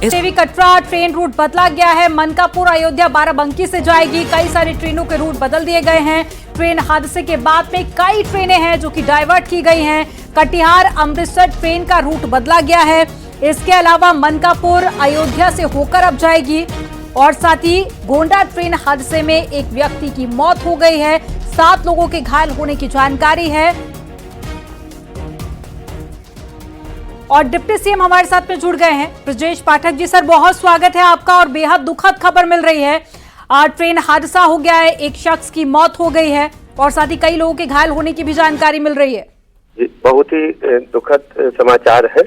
Devi Katra train route बदला गया है। मनकापुर अयोध्या बाराबंकी से जाएगी। कई सारी ट्रेनों के रूट बदल दिए गए हैं। ट्रेन हादसे के बाद में कई ट्रेनें हैं जो कि डाइवर्ट की गई हैं। कटिहार अमृतसर ट्रेन का रूट बदला गया है। इसके अलावा मनकापुर अयोध्या से होकर अब जाएगी और साथ ही गोंडा ट्रेन हादसे में एक व्यक्ति की मौत हो गई है। 7 लोगों के घायल होने की जानकारी है। और डिप्टी सीएम हमारे साथ में जुड़ गए हैं ब्रजेश पाठक जी। सर, बहुत स्वागत है आपका। और बेहद दुखद खबर मिल रही है। ट्रेन हादसा हो गया है, एक शख्स की मौत हो गई है और साथ ही कई लोगों के घायल होने की भी जानकारी मिल रही है। बहुत ही दुखद समाचार है।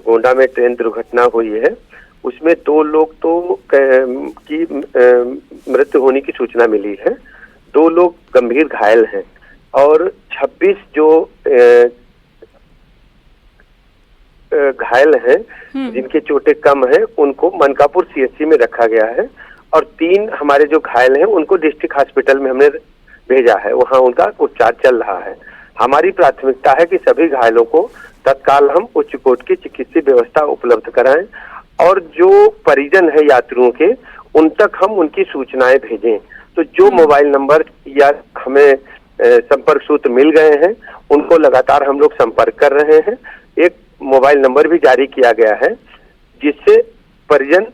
गोंडा में ट्रेन दुर्घटना हुई है, उसमें 2 लोग की मृत्यु होने की सूचना मिली है। 2 लोग गंभीर घायल हैं और 26 जो घायल हैं जिनके चोटें कम हैं उनको मनकापुर सीएचसी में रखा गया है और 3 हमारे जो घायल हैं उनको डिस्ट्रिक्ट हॉस्पिटल में हमने भेजा है, वहां उनका उपचार चल रहा है। हमारी प्राथमिकता है कि सभी घायलों को तत्काल हम उच्च कोटि की चिकित्सीय व्यवस्था उपलब्ध कराएं और जो परिजन है यात्रियों के उन तक हम उनकी सूचनाएं भेजें। तो जो मोबाइल नंबर या हमें संपर्क सूत्र मिल गए हैं उनको लगातार हम लोग संपर्क कर रहे हैं। एक मोबाइल नंबर भी जारी किया गया है जिससे परिजन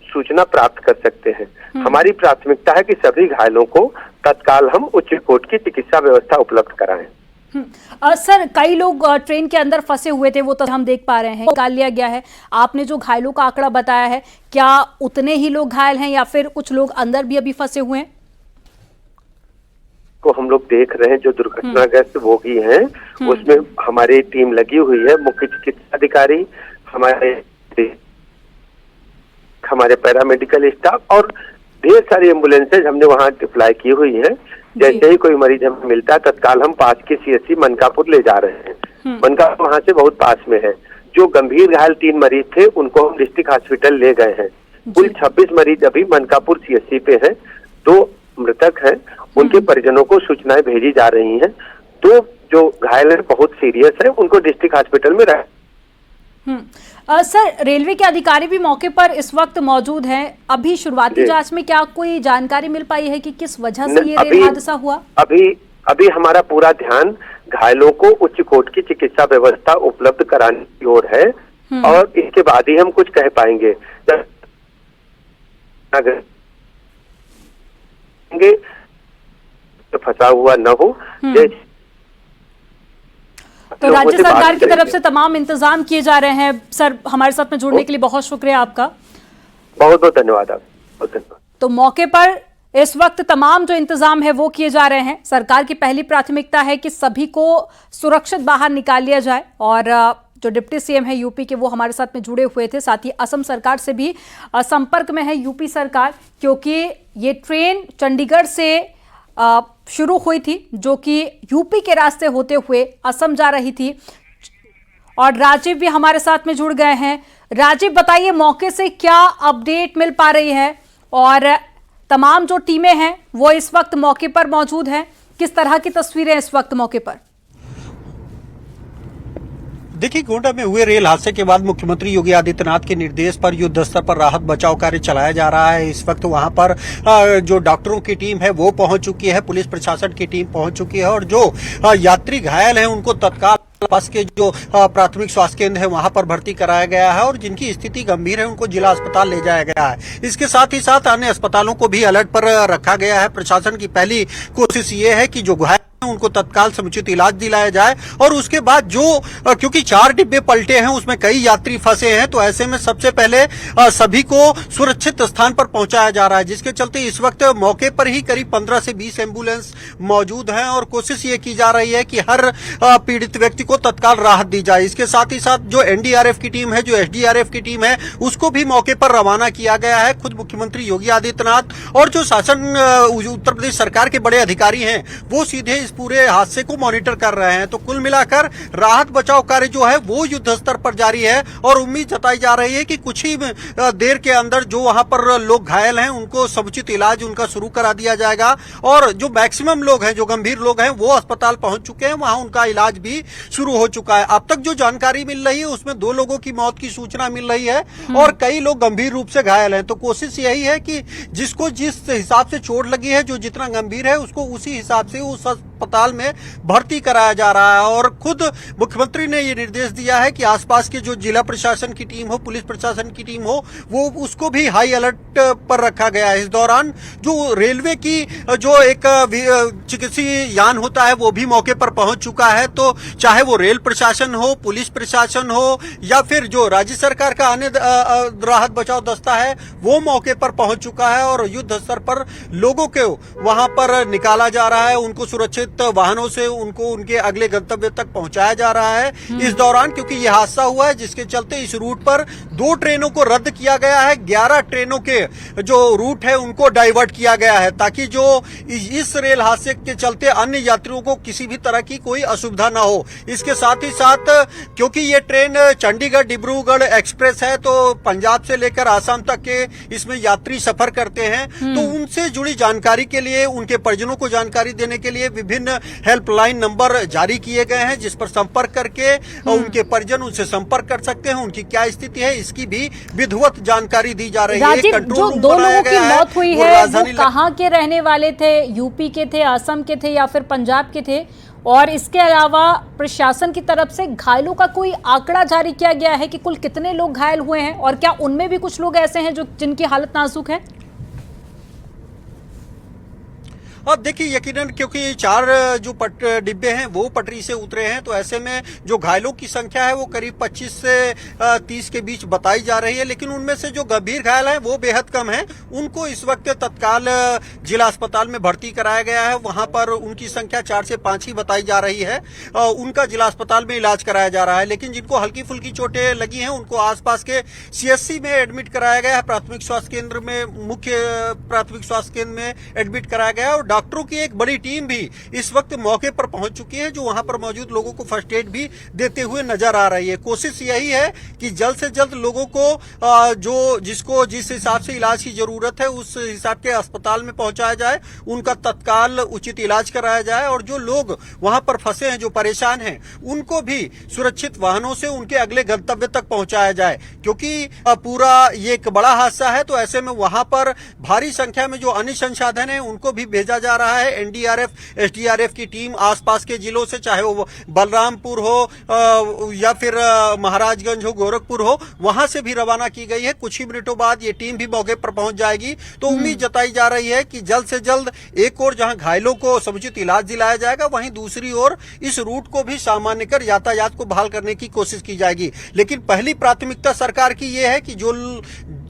सूचना प्राप्त कर सकते हैं। हमारी प्राथमिकता है कि सभी घायलों को तत्काल हम उच्च कोटि की चिकित्सा व्यवस्था उपलब्ध कराएं। सर, कई लोग ट्रेन के अंदर फंसे हुए थे, वो तो हम देख पा रहे हैं, निकाल लिया गया है। आपने जो घायलों का आंकड़ा बताया है, क्या उतने ही लोग घायल हैं या फिर कुछ लोग अंदर भी अभी फंसे हुए हैं? को हम लोग देख रहे हैं जो दुर्घटनाग्रस्त बोगी हैं उसमें हमारी टीम लगी हुई है। मुख्य चिकित्सा अधिकारी, हमारे पैरामेडिकल स्टाफ और ढेर सारी एम्बुलेंसेज हमने वहां डिप्लॉय की हुई है। जैसे ही कोई मरीज हमें मिलता है तत्काल हम पास के सीएचसी मनकापुर ले जा रहे हैं। मनकापुर वहां से बहुत पास में है। जो गंभीर घायल 3 मरीज थे उनको हम डिस्ट्रिक्ट हॉस्पिटल ले गए हैं। कुल 26 मरीज अभी मनकापुर सीएचसी पे हैं। 2 मृतक हैं, उनके परिजनों को सूचनाएं भेजी जा रही हैं। तो जो घायल है बहुत सीरियस है, उनको डिस्ट्रिक्ट हॉस्पिटल में रख। सर, रेलवे के अधिकारी भी मौके पर इस वक्त मौजूद हैं। अभी शुरुआती जांच में क्या कोई जानकारी मिल पाई है कि किस वजह से ये रेल हादसा हुआ? अभी हमारा पूरा ध्यान घायलों को उच्च कोटि की चिकित्सा व्यवस्था उपलब्ध कराने की ओर है और इसके बाद ही हम कुछ कह पाएंगे। तो फंसा हुआ न हो। तो राज्य सरकार की तरफ से तमाम इंतजाम किए जा रहे हैं। सर, हमारे साथ में जुड़ने के लिए बहुत शुक्रिया आपका। बहुत बहुत धन्यवाद आप। तो मौके पर इस वक्त तमाम जो इंतजाम है वो किए जा रहे हैं। सरकार की पहली प्राथमिकता है कि सभी को सुरक्षित बाहर निकाल लिया जाए। और जो डिप्टी सीएम है यूपी के, वो हमारे साथ में जुड़े हुए थे। साथ ही असम सरकार से भी संपर्क में है यूपी सरकार, क्योंकि ये ट्रेन चंडीगढ़ से शुरू हुई थी जो कि यूपी के रास्ते होते हुए असम जा रही थी। और राजीव भी हमारे साथ में जुड़ गए हैं। राजीव, बताइए मौके से क्या अपडेट मिल पा रही है और तमाम जो टीमें हैं वो इस वक्त मौके पर मौजूद हैं, किस तरह की तस्वीरें इस वक्त मौके पर? देखिए, गोंडा में हुए रेल हादसे के बाद मुख्यमंत्री योगी आदित्यनाथ के निर्देश पर युद्ध स्तर पर राहत बचाव कार्य चलाया जा रहा है। इस वक्त वहां पर जो डॉक्टरों की टीम है वो पहुंच चुकी है, पुलिस प्रशासन की टीम पहुंच चुकी है और जो यात्री घायल हैं उनको तत्काल पास के जो प्राथमिक स्वास्थ्य केंद्र है वहां पर भर्ती कराया गया है और जिनकी स्थिति गंभीर है उनको जिला अस्पताल ले जाया गया है। इसके साथ ही साथ अन्य अस्पतालों को भी अलर्ट पर रखा गया है। प्रशासन की पहली कोशिश ये है कि जो घायल उनको तत्काल समुचित इलाज दिलाया जाए और उसके बाद जो क्योंकि 4 डिब्बे पलटे हैं उसमें कई यात्री फंसे हैं, तो ऐसे में सबसे पहले सभी को सुरक्षित स्थान पर पहुंचाया जा रहा है, जिसके चलते इस वक्त मौके पर ही करीब 15 से 20 एम्बुलेंस मौजूद हैं और कोशिश ये की जा रही है कि हर पीड़ित व्यक्ति को तत्काल राहत दी जाए। इसके साथ ही साथ जो एनडीआरएफ की टीम है, जो एसडीआरएफ की टीम है, उसको भी मौके पर रवाना किया गया है। खुद मुख्यमंत्री योगी आदित्यनाथ और जो शासन उत्तर प्रदेश सरकार के बड़े अधिकारी हैं वो सीधे इस पूरे हादसे को मॉनिटर कर रहे हैं। तो कुल मिलाकर राहत बचाव कार्य जो है वो युद्ध स्तर पर जारी है और उम्मीद जताई जा रही है कि कुछ ही देर के अंदर जो वहां पर लोग घायल हैं उनको समुचित इलाज उनका शुरू करा दिया जाएगा और जो मैक्सिमम लोग हैं, जो गंभीर लोग हैं, वो अस्पताल पहुंच चुके हैं, वहां उनका इलाज भी शुरू हो चुका है। अब तक जो जानकारी मिल रही है उसमें 2 लोगों की मौत की सूचना मिल रही है और कई लोग गंभीर रूप से घायल हैं। तो कोशिश यही है कि जिसको जिस हिसाब से चोट लगी है, जो जितना गंभीर है, उसको उसी हिसाब से उस अस्पताल में भर्ती कराया जा रहा है। और खुद मुख्यमंत्री ने ये निर्देश दिया है कि आसपास के जो जिला प्रशासन की टीम हो, पुलिस प्रशासन की टीम हो, वो उसको भी हाई अलर्ट पर रखा गया है। इस दौरान जो रेलवे की जो एक चिकित्सीय यान होता है वो भी मौके पर पहुंच चुका है। तो चाहे वो रेल प्रशासन हो, पुलिस प्रशासन हो या फिर जो राज्य सरकार का अन्य राहत बचाव दस्ता है वो मौके पर पहुंच चुका है और युद्ध स्तर पर लोगों को वहां पर निकाला जा रहा है। उनको सुरक्षित वाहनों से उनको उनके अगले गंतव्य तक पहुंचाया जा रहा है। इस दौरान क्योंकि यह हादसा हुआ है जिसके चलते इस रूट पर 2 ट्रेनों को रद्द किया गया है, 11 ट्रेनों के जो रूट है उनको डाइवर्ट किया गया है ताकि जो इस रेल हादसे के चलते अन्य यात्रियों को किसी भी तरह की कोई असुविधा न हो। इसके साथ ही साथ क्योंकि ये ट्रेन चंडीगढ़ डिब्रूगढ़ एक्सप्रेस है तो पंजाब से लेकर आसाम तक के इसमें यात्री सफर करते हैं, तो उनसे जुड़ी जानकारी के लिए, उनके परिजनों को जानकारी देने के लिए विभिन्न हेल्पलाइन नंबर जारी किए गए हैं जिस पर संपर्क करके उनके परिजन उनसे संपर्क कर सकते हैं। उनकी क्या स्थिति है इसकी भी विधिवत जानकारी दी जा रही है। जो 2 लोगों की मौत हुई है वो कहाँ के रहने वाले थे? यूपी के थे, असम के थे या फिर पंजाब के थे? और इसके अलावा प्रशासन की तरफ से घायलों का कोई आंकड़ा जारी किया गया है कि कुल कितने लोग घायल हुए हैं और क्या उनमें भी कुछ लोग ऐसे हैं जो जिनकी हालत नाजुक है? अब देखिए यकीनन क्योंकि 4 जो डिब्बे हैं वो पटरी से उतरे हैं तो ऐसे में जो घायलों की संख्या है वो करीब 25 से 30 के बीच बताई जा रही है, लेकिन उनमें से जो गंभीर घायल हैं वो बेहद कम हैं। उनको इस वक्त तत्काल जिला अस्पताल में भर्ती कराया गया है। वहां पर उनकी संख्या 4 से 5 ही बताई जा रही है। उनका जिला अस्पताल में इलाज कराया जा रहा है, लेकिन जिनको हल्की फुल्की चोटें लगी हैं उनको आसपास के CHC में एडमिट कराया गया है। प्राथमिक स्वास्थ्य केंद्र में, मुख्य प्राथमिक स्वास्थ्य केंद्र में एडमिट कराया गया है और डॉक्टरों की एक बड़ी टीम भी इस वक्त मौके पर पहुंच चुकी है जो वहां पर मौजूद लोगों को फर्स्ट एड भी देते हुए नजर आ रही है। कोशिश यही है कि जल्द से जल्द लोगों को जो जिसको जिस हिसाब से इलाज की जरूरत है उस हिसाब के अस्पताल में पहुंचाया जाए, उनका तत्काल उचित इलाज कराया जाए और जो लोग वहां पर फंसे हैं, जो परेशान हैं, उनको भी सुरक्षित वाहनों से उनके अगले गंतव्य तक पहुंचाया जाए। क्योंकि पूरा ये एक बड़ा हादसा है तो ऐसे में वहां पर भारी संख्या में जो अन्य संसाधन है उनको भी भेजा जा रहा है। NDRF, SDRF की टीम आसपास के जिलों से, चाहे वो बलरामपुर हो या फिर महाराजगंज हो, गोरखपुर हो, वहां से भी रवाना की गई है। कुछ ही मिनटों बाद ये टीम भी मौके पर पहुंच जाएगी। तो उम्मीद जताई जा रही है कि जल्द से जल्द एक और जहां घायलों को समुचित इलाज दिलाया जाएगा, वहीं दूसरी ओर इस रूट को भी सामान्य कर यातायात को बहाल करने की कोशिश की जाएगी। लेकिन पहली प्राथमिकता सरकार की यह है कि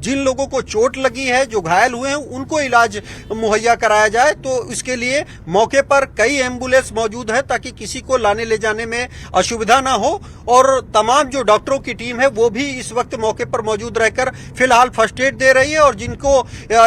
जिन लोगों को चोट लगी है, जो घायल हुए हैं, उनको इलाज मुहैया कराया जाए। तो इसके लिए मौके पर कई एम्बुलेंस मौजूद है ताकि किसी को लाने ले जाने में असुविधा ना हो और तमाम जो डॉक्टरों की टीम है वो भी इस वक्त मौके पर मौजूद रहकर फिलहाल फर्स्ट एड दे रही है और जिनको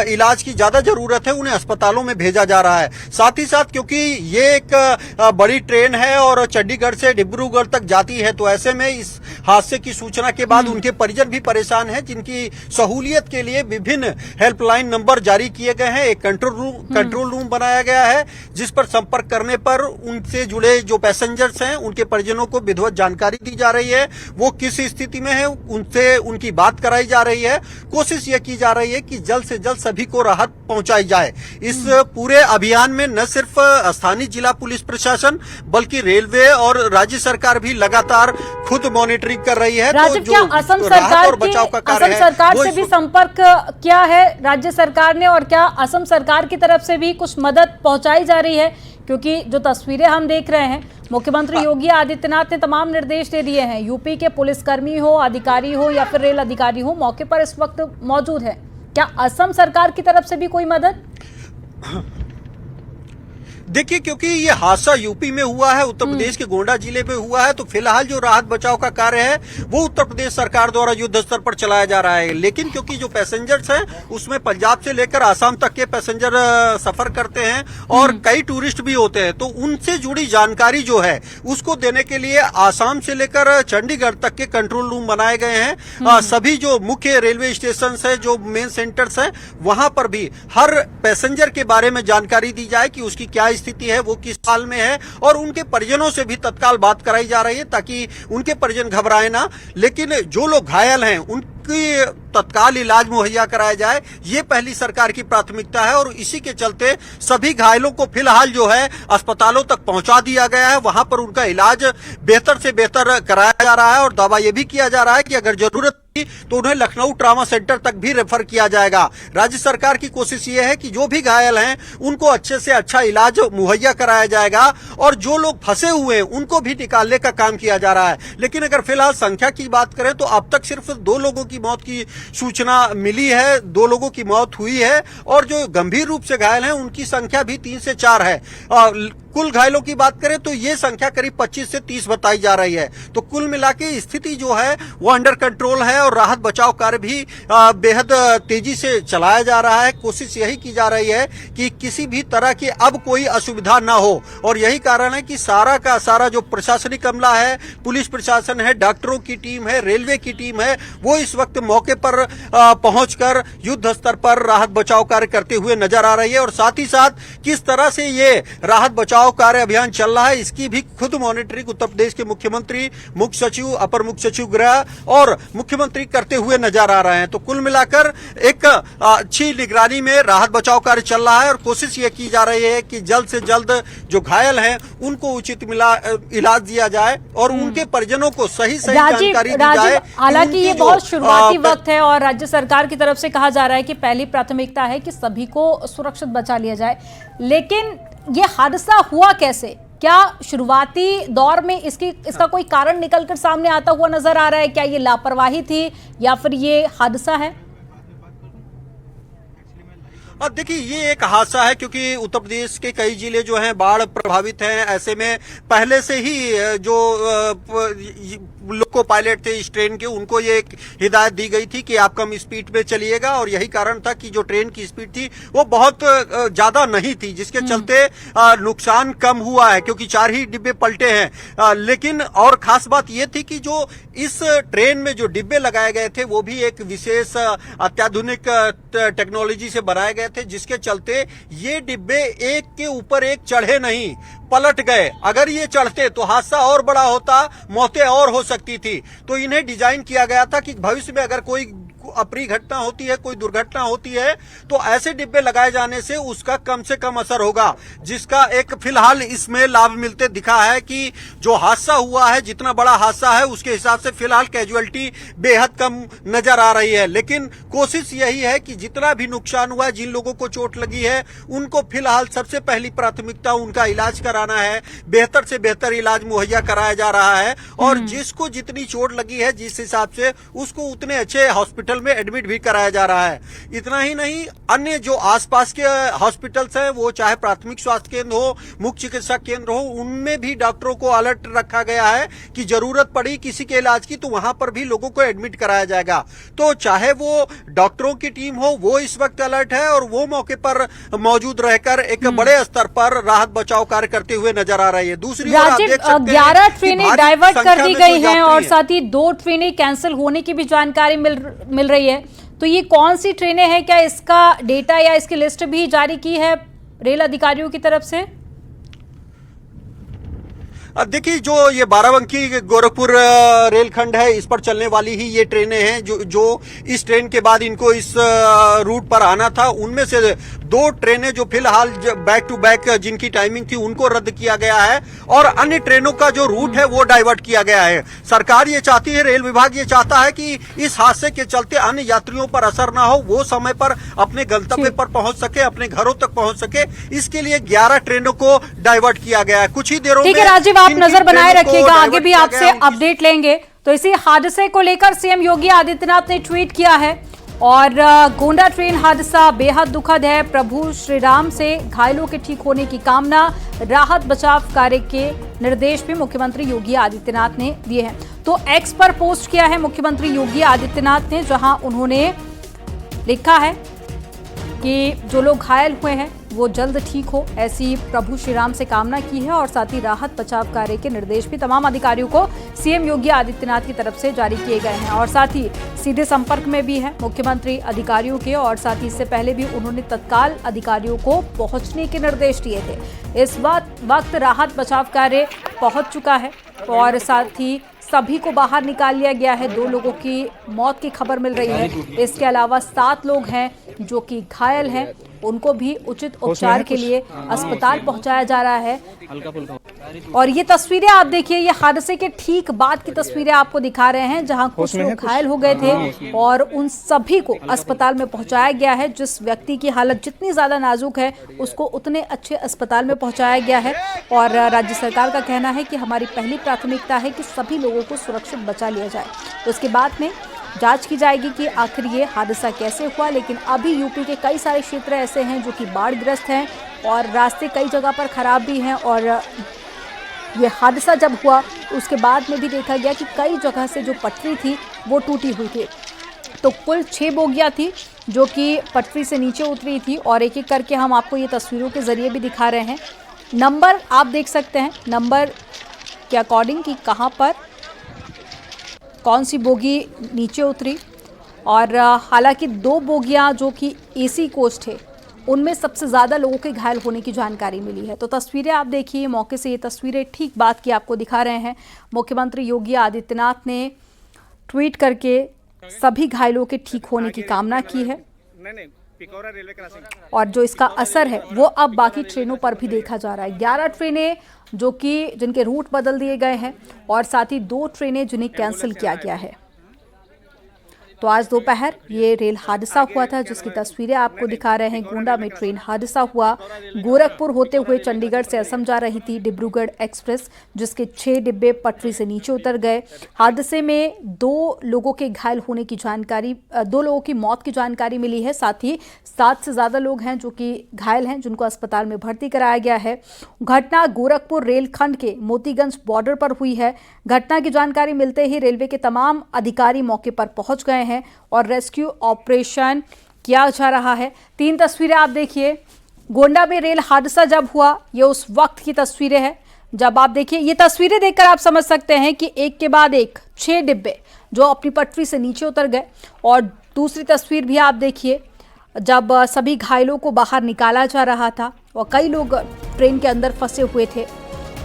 इलाज की ज्यादा जरूरत है उन्हें अस्पतालों में भेजा जा रहा है। साथ ही साथ क्योंकि ये एक बड़ी ट्रेन है और चंडीगढ़ से डिब्रूगढ़ तक जाती है तो ऐसे में इस हादसे की सूचना के बाद उनके परिजन भी परेशान हैं, जिनकी सहूलियत के लिए विभिन्न हेल्पलाइन नंबर जारी किए गए हैं। एक कंट्रोल रूम बनाया गया है जिस पर संपर्क करने पर उनसे जुड़े जो पैसेंजर्स हैं उनके परिजनों को विधिवत जानकारी दी जा रही है, वो किस स्थिति में है उनसे उनकी बात कराई जा रही है। कोशिश ये की जा रही है कि जल्द से जल्द सभी को राहत पहुंचाई जाए। इस पूरे अभियान में न सिर्फ स्थानीय जिला पुलिस प्रशासन बल्कि रेलवे और राज्य सरकार भी लगातार खुद मॉनिटरिंग कर रही है। तो जो असम सरकार और बचाव का कार्य है, असम सरकार से भी संपर्क किया है राज्य सरकार ने और क्या असम सरकार की तरफ से भी कुछ मदद पहुंचाई जा रही है? क्योंकि जो तस्वीरें हम देख रहे हैं, मुख्यमंत्री योगी आदित्यनाथ ने तमाम निर्देश दे दिए हैं। यूपी के पुलिसकर्मी हो, अधिकारी हो या फिर रेल अधिकारी हो, मौके पर इस वक्त मौजूद है। क्या असम सरकार की तरफ से भी कोई मदद? देखिए, क्योंकि ये हादसा यूपी में हुआ है, उत्तर प्रदेश के गोंडा जिले में हुआ है, तो फिलहाल जो राहत बचाव का कार्य है वो उत्तर प्रदेश सरकार द्वारा युद्ध स्तर पर चलाया जा रहा है। लेकिन क्योंकि जो पैसेंजर्स हैं उसमें पंजाब से लेकर आसाम तक के पैसेंजर सफर करते हैं और कई टूरिस्ट भी होते हैं, तो उनसे जुड़ी जानकारी जो है उसको देने के लिए आसाम से लेकर चंडीगढ़ तक के कंट्रोल रूम बनाए गए हैं। सभी जो मुख्य रेलवे स्टेशन है, जो मेन सेंटर्स है, वहां पर भी हर पैसेंजर के बारे में जानकारी दी जाए कि उसकी क्या स्थिति है, वो किस हाल में है, और उनके परिजनों से भी तत्काल बात कराई जा रही है ताकि उनके परिजन घबराए ना। लेकिन जो लोग घायल हैं उनकी तत्काल इलाज मुहैया कराया जाए, ये पहली सरकार की प्राथमिकता है। और इसी के चलते सभी घायलों को फिलहाल जो है अस्पतालों तक पहुंचा दिया गया है, वहां पर उनका इलाज बेहतर से बेहतर कराया जा रहा है और दावा यह भी किया जा रहा है कि अगर जरूरत तो उन्हें लखनऊ ट्रामा सेंटर तक भी रेफर किया जाएगा। राज्य सरकार की कोशिश ये है कि जो भी घायल हैं उनको अच्छे से अच्छा इलाज मुहैया कराया जाएगा और जो लोग फंसे हुए हैं उनको भी निकालने का काम किया जा रहा है। लेकिन अगर फिलहाल संख्या की बात करें तो अब तक सिर्फ 2 लोगों की मौत की सूचना मिली है, 2 लोगों की मौत हुई है और जो गंभीर रूप से घायल हैं उनकी संख्या भी 3 से 4 है। कुल घायलों की बात करें तो ये संख्या करीब 25 से 30 बताई जा रही है। तो कुल मिला के स्थिति जो है वो अंडर कंट्रोल है और राहत बचाव कार्य भी बेहद तेजी से चलाया जा रहा है। कोशिश यही की जा रही है कि किसी भी तरह की अब कोई असुविधा ना हो और यही कारण है कि सारा का सारा जो प्रशासनिक अमला है, पुलिस प्रशासन है, डॉक्टरों की टीम है, रेलवे की टीम है, वो इस वक्त मौके पर पहुंचकर युद्ध स्तर पर राहत बचाव कार्य करते हुए नजर आ रही है। और साथ ही साथ किस तरह से ये राहत बचाव कार्य अभियान चल रहा है इसकी भी खुद मॉनिटरिंग उत्तर प्रदेश के मुख्यमंत्री, मुख्य सचिव, अपर मुख्य सचिव गृह और मुख्यमंत्री करते हुए नजर आ रहे हैं। तो कुल मिलाकर एक अच्छी निगरानी में राहत बचाव कार्य चल रहा है और कोशिश ये की जा रही है कि जल्द से जल्द जो घायल हैं उनको उचित इलाज दिया जाए और उनके परिजनों को सही जानकारी दी जाए। हालांकि ये बहुत शुरुआती वक्त है और राज्य सरकार की तरफ से कहा जा रहा है कि पहली प्राथमिकता है कि सभी को सुरक्षित बचा लिया जाए, लेकिन ये हादसा हुआ कैसे? क्या शुरुआती दौर में इसका कोई कारण निकलकर सामने आता हुआ नजर आ रहा है? क्या ये लापरवाही थी या फिर ये हादसा है? अब देखिए, ये एक हादसा है क्योंकि उत्तर प्रदेश के कई जिले जो हैं बाढ़ प्रभावित हैं। ऐसे में पहले से ही जो लोको पायलट थे इस ट्रेन के, उनको ये एक हिदायत दी गई थी कि आप कम स्पीड पे चलिएगा और यही कारण था कि जो ट्रेन की स्पीड थी वो बहुत ज्यादा नहीं थी, जिसके चलते नुकसान कम हुआ है क्योंकि 4 ही डिब्बे पलटे हैं। लेकिन और खास बात ये थी कि जो इस ट्रेन में जो डिब्बे लगाए गए थे वो भी एक विशेष अत्याधुनिक टेक्नोलॉजी से बनाए गए थे, जिसके चलते ये डिब्बे एक के ऊपर एक चढ़े नहीं, पलट गए। अगर ये चढ़ते तो हादसा और बड़ा होता, मौतें और हो सकती थी। तो इन्हें डिजाइन किया गया था कि भविष्य में अगर कोई अप्रिय घटना होती है, कोई दुर्घटना होती है, तो ऐसे डिब्बे लगाए जाने से उसका कम से कम असर होगा, जिसका एक फिलहाल इसमें लाभ मिलते दिखा है कि जो हादसा हुआ है, जितना बड़ा हादसा है उसके हिसाब से फिलहाल कैजुअलिटी बेहद कम नजर आ रही है। लेकिन कोशिश यही है कि जितना भी नुकसान हुआ है, जिन लोगों को चोट लगी है, उनको फिलहाल सबसे पहली प्राथमिकता उनका इलाज कराना है, बेहतर से बेहतर इलाज मुहैया कराया जा रहा है और जिसको जितनी चोट लगी है जिस हिसाब से उसको उतने अच्छे हॉस्पिटल में एडमिट भी कराया जा रहा है। इतना ही नहीं, अन्य जो आसपास के हॉस्पिटल्स हैं, वो चाहे प्राथमिक स्वास्थ्य केंद्र हो, मुख्य चिकित्सा केंद्र हो, उनमें भी डॉक्टरों को अलर्ट रखा गया है कि जरूरत पड़ी किसी के इलाज की तो वहां पर भी लोगों को एडमिट कराया जाएगा। तो चाहे वो डॉक्टरों की टीम हो, वो इस वक्त अलर्ट है और वो मौके पर मौजूद रहकर एक बड़े स्तर पर राहत बचाव कार्य करते हुए नजर आ रही है। दूसरी ओर 11 ट्रेनें डाइवर्ट कर दी गई हैं और साथ ही 2 ट्रेनें कैंसिल होने की भी जानकारी मिल रही है। तो ये कौन सी ट्रेनें हैं? क्या इसका डेटा या इसकी लिस्ट भी जारी की है रेल अधिकारियों की तरफ से? अब देखिए, जो ये बाराबंकी गोरखपुर रेलखंड है, इस पर चलने वाली ही ये ट्रेनें हैं जो इस ट्रेन के बाद इनको इस रूट पर आना था। उनमें से 2 ट्रेनें जो फिलहाल बैक टू बैक जिनकी टाइमिंग थी उनको रद्द किया गया है और अन्य ट्रेनों का जो रूट है वो डाइवर्ट किया गया है। सरकार ये चाहती है, रेल विभाग ये चाहता है कि इस हादसे के चलते अन्य यात्रियों पर असर ना हो, वो समय पर अपने गंतव्य पर पहुंच सके, अपने घरों तक पहुंच सके। इसके लिए 11 ट्रेनों को डाइवर्ट किया गया है। कुछ ही देरों में राजीव, आप नजर बनाए रखिएगा, आगे भी आपसे अपडेट लेंगे। तो इसी हादसे को लेकर सीएम योगी आदित्यनाथ ने ट्वीट किया है और गोंडा ट्रेन हादसा बेहद दुखद है। प्रभु श्री राम से घायलों के ठीक होने की कामना। राहत बचाव कार्य के निर्देश भी मुख्यमंत्री योगी आदित्यनाथ ने दिए हैं। तो एक्स पर पोस्ट किया है मुख्यमंत्री योगी आदित्यनाथ ने, जहां उन्होंने लिखा है कि जो लोग घायल हुए हैं वो जल्द ठीक हो, ऐसी प्रभु श्री राम से कामना की है। और साथ ही राहत बचाव कार्य के निर्देश भी तमाम अधिकारियों को सीएम योगी आदित्यनाथ की तरफ से जारी किए गए हैं। और साथ ही सीधे संपर्क में भी है मुख्यमंत्री अधिकारियों के, और साथ ही इससे पहले भी उन्होंने तत्काल अधिकारियों को पहुंचने के निर्देश दिए थे। इस वक्त राहत बचाव कार्य पहुंच चुका है और साथ ही सभी को बाहर निकाल लिया गया है। 2 लोगों की मौत की खबर मिल रही है। इसके अलावा 7 लोग हैं जो कि घायल हैं, उनको भी उचित उपचार के लिए अस्पताल पहुंचाया जा रहा है। और ये तस्वीरें आप देखिए, ये हादसे के ठीक बाद की तस्वीरें आपको दिखा रहे हैं, जहां कुछ लोग घायल हो गए थे और उन सभी को अस्पताल में पहुंचाया गया है। जिस व्यक्ति की हालत जितनी ज्यादा नाजुक है उसको उतने अच्छे अस्पताल में पहुंचाया गया है। और राज्य सरकार का कहना है कि हमारी पहली प्राथमिकता है कि सभी लोगों को सुरक्षित बचा लिया जाए। उसके बाद में जांच की जाएगी कि आखिर ये हादसा कैसे हुआ। लेकिन अभी यूपी के कई सारे क्षेत्र ऐसे हैं जो कि बाढ़ग्रस्त हैं और रास्ते कई जगह पर खराब भी हैं। और ये हादसा जब हुआ उसके बाद में भी देखा गया कि कई जगह से जो पटरी थी वो टूटी हुई थी। तो कुल 6 बोगियां थी जो कि पटरी से नीचे उतरी थी। और एक एक करके हम आपको ये तस्वीरों के जरिए भी दिखा रहे हैं। नंबर आप देख सकते हैं, नंबर के अकॉर्डिंग कि कहाँ पर कौन सी बोगी नीचे उतरी। और हालांकि 2 बोगियां जो कि एसी कोच थे उनमें सबसे ज़्यादा लोगों के घायल होने की जानकारी मिली है। तो तस्वीरें आप देखिए, मौके से ये तस्वीरें ठीक बात की आपको दिखा रहे हैं। मुख्यमंत्री योगी आदित्यनाथ ने ट्वीट करके सभी घायलों के ठीक होने की कामना की है। और जो इसका असर है वो अब बाकी ट्रेनों पर भी देखा जा रहा है। 11 ट्रेनें जो कि जिनके रूट बदल दिए गए हैं और साथ ही 2 ट्रेनें जिन्हें कैंसिल किया गया है। तो आज दोपहर ये रेल हादसा हुआ था जिसकी तस्वीरें आपको दिखा रहे हैं। गोंडा में ट्रेन हादसा हुआ। गोरखपुर होते हुए चंडीगढ़ से असम जा रही थी डिब्रूगढ़ एक्सप्रेस, जिसके 6 डिब्बे पटरी से नीचे उतर गए। हादसे में 2 लोगों के घायल होने की जानकारी, 2 लोगों की मौत की जानकारी मिली है। साथ ही 7 से ज़्यादा लोग हैं जो कि घायल हैं, जिनको अस्पताल में भर्ती कराया गया है। घटना गोरखपुर रेलखंड के मोतीगंज बॉर्डर पर हुई है। घटना की जानकारी मिलते ही रेलवे के तमाम अधिकारी मौके पर पहुंच गए हैं और रेस्क्यू ऑपरेशन किया जा रहा है। 3 तस्वीरें आप देखिए। गोंडा में रेल हादसा जब हुआ, ये उस वक्त की तस्वीरें हैं जब आप देखिए, ये तस्वीरें देखकर आप समझ सकते हैं कि एक के बाद एक 6 डिब्बे जो अपनी पटरी से नीचे उतर गए। और दूसरी तस्वीर भी आप देखिए जब सभी घायलों को बाहर निकाला जा रहा था और कई लोग ट्रेन के अंदर फंसे हुए थे।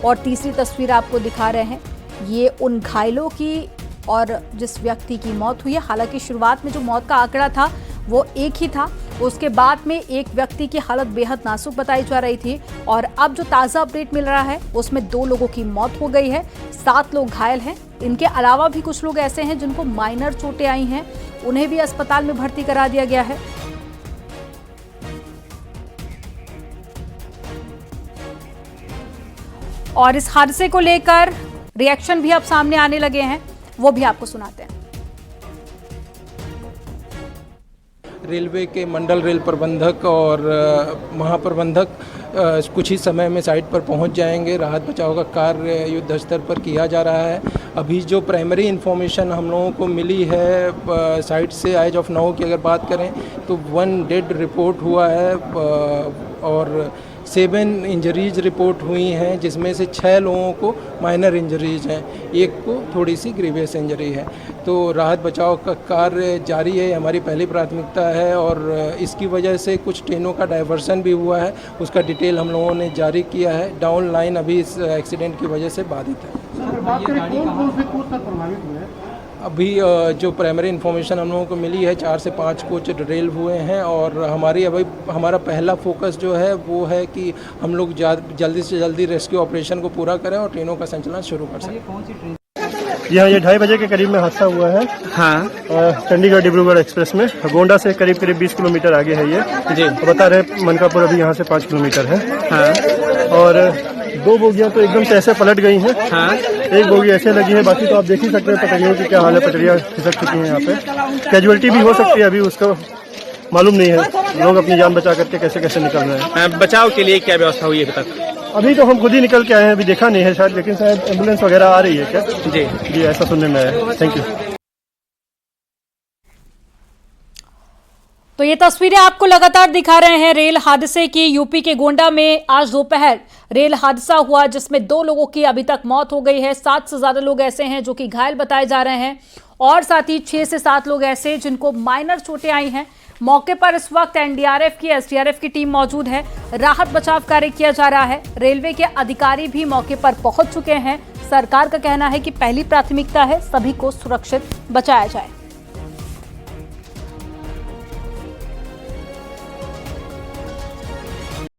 और तीसरी तस्वीर आपको दिखा रहे हैं, ये उन घायलों की और जिस व्यक्ति की मौत हुई है। हालांकि शुरुआत में जो मौत का आंकड़ा था वो एक ही था, उसके बाद में एक व्यक्ति की हालत बेहद नाजुक बताई जा रही थी। और अब जो ताज़ा अपडेट मिल रहा है उसमें 2 लोगों की मौत हो गई है, 7 लोग घायल हैं। इनके अलावा भी कुछ लोग ऐसे हैं जिनको माइनर चोटें आई हैं, उन्हें भी अस्पताल में भर्ती करा दिया गया है। और इस हादसे को लेकर रिएक्शन भी अब सामने आने लगे हैं, वो भी आपको सुनाते हैं। रेलवे के मंडल रेल प्रबंधक और महाप्रबंधक कुछ ही समय में साइट पर पहुंच जाएंगे। राहत बचाव का कार्य युद्ध स्तर पर किया जा रहा है। अभी जो प्राइमरी इन्फॉर्मेशन हम लोगों को मिली है साइट से, एज ऑफ नाउ की अगर बात करें तो 1 डेड रिपोर्ट हुआ है और 7 इंजरीज रिपोर्ट हुई हैं, जिसमें से 6 लोगों को माइनर इंजरीज हैं, एक को थोड़ी सी ग्रीवियस इंजरी है। तो राहत बचाव का कार्य जारी है, हमारी पहली प्राथमिकता है। और इसकी वजह से कुछ ट्रेनों का डाइवर्सन भी हुआ है, उसका डिटेल हम लोगों ने जारी किया है। डाउन लाइन अभी इस एक्सीडेंट की वजह से बाधित है। अभी जो प्राइमरी इन्फॉर्मेशन हम लोगों को मिली है 4 से 5 कोच डिटेल हुए हैं। और हमारा पहला फोकस जो है वो है कि हम लोग जल्दी से जल्दी रेस्क्यू ऑपरेशन को पूरा करें और ट्रेनों का संचालन शुरू कर सकें। ये 2:30 बजे के करीब में हादसा हुआ है। हाँ, चंडीगढ़ डिब्रूगढ़ एक्सप्रेस में। गोंडा से करीब 20 किलोमीटर आगे है ये जी। तो बता रहे मनकापुर अभी यहाँ से 5 किलोमीटर है। हाँ। और 2 बोगियां तो एकदम से ऐसे पलट गई हैं। हाँ। एक बोगी ऐसे लगी है, बाकी तो आप देख ही सकते हैं पटरियों की क्या हाल है। पटरियां खिसक चुकी हैं यहाँ पे। कैजुअलिटी भी हो सकती है, अभी उसका मालूम नहीं है। लोग अपनी जान बचा करके कैसे कैसे निकल रहे हैं। बचाव के लिए क्या व्यवस्था हुई है अभी तक? अभी तो हम खुद ही निकल के आए हैं, अभी देखा नहीं है शायद, लेकिन शायद एम्बुलेंस वगैरह आ रही है क्या? जी ऐसा सुनने में आया। Thank you. तो ये तस्वीरें आपको लगातार दिखा रहे हैं रेल हादसे की। यूपी के गोंडा में आज दोपहर रेल हादसा हुआ जिसमें 2 लोगों की अभी तक मौत हो गई है। 7 से ज्यादा लोग ऐसे हैं जो कि घायल बताए जा रहे हैं और साथ ही 6 से 7 लोग ऐसे जिनको माइनर चोटें आई हैं। मौके पर इस वक्त एनडीआरएफ की एसडीआरएफ की टीम मौजूद है। राहत बचाव कार्य किया जा रहा है। रेलवे के अधिकारी भी मौके पर पहुंच चुके हैं। सरकार का कहना है कि पहली प्राथमिकता है सभी को सुरक्षित बचाया जाए।